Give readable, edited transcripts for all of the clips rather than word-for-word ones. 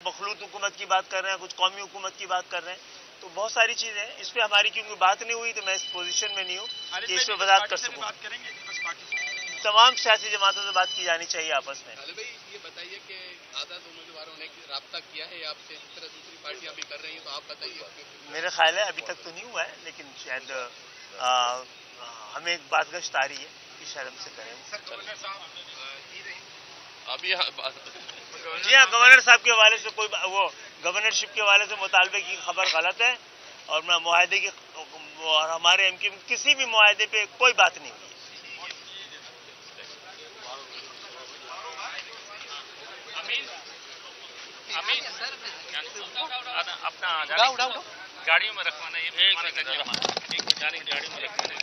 मखलूत हुकूमत की बात कर रहे हैं, कुछ कौमी हुकूमत की बात कर रहे हैं, तो बहुत सारी चीज़ें हैं। इस पर हमारी क्योंकि बात नहीं हुई तो मैं इस पोजीशन में नहीं हूँ कि इस पर वजाहत कर सकूँ। तमाम सियासी जमातों से बात की जानी चाहिए आपस में। भाई ये बताइए कि आज़ाद उम्मीदवारों ने रब्ता किया है आपसे, जिस तरह दूसरी पार्टियां भी कर रही हैं, तो आप बताइए। मेरा ख्याल है अभी तक तो नहीं हुआ है, लेकिन शायद हमें एक बात गश्त आ रही है कि शायद हमसे करें। अभी जी हाँ, गवर्नर साहब के हवाले से कोई वो गवर्नरशिप के हवाले से मुतालबे की खबर गलत है, और मैं मुआहदे की और हमारे एमक्यू किसी भी मुआहदे पे कोई बात नहीं हुई। अपना गाड़ी में रखवाना, ये गाड़ी में रखवाना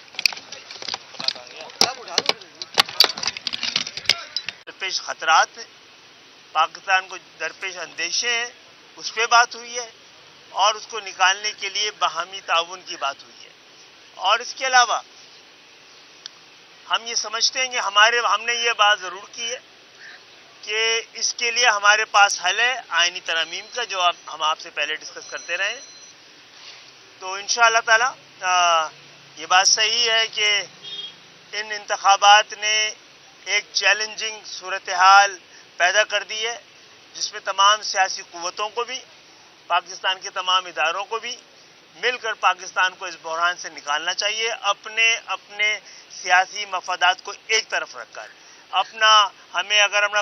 दरपेश खतरात पाकिस्तान को दरपेश अंदेशे हैं, उस पर बात हुई है, और उसको निकालने के लिए बाहमी ताउन की बात हुई है। और इसके अलावा हम ये समझते हैं कि हमने ये बात ज़रूर की है कि इसके लिए हमारे पास हल है आईनी तरमीम का, जो हम आपसे पहले डिस्कस करते रहे। तो इंशाअल्लाह ताला ये बात सही है कि इन इंतखाबात ने एक चैलेंजिंग सूरत हाल पैदा कर दी है, जिसमें तमाम सियासी क़ुव्वतों को भी, पाकिस्तान के तमाम इदारों को भी मिलकर पाकिस्तान को इस बहरान से निकालना चाहिए। अपने अपने सियासी मफादात को एक तरफ रखकर हमें अगर अपना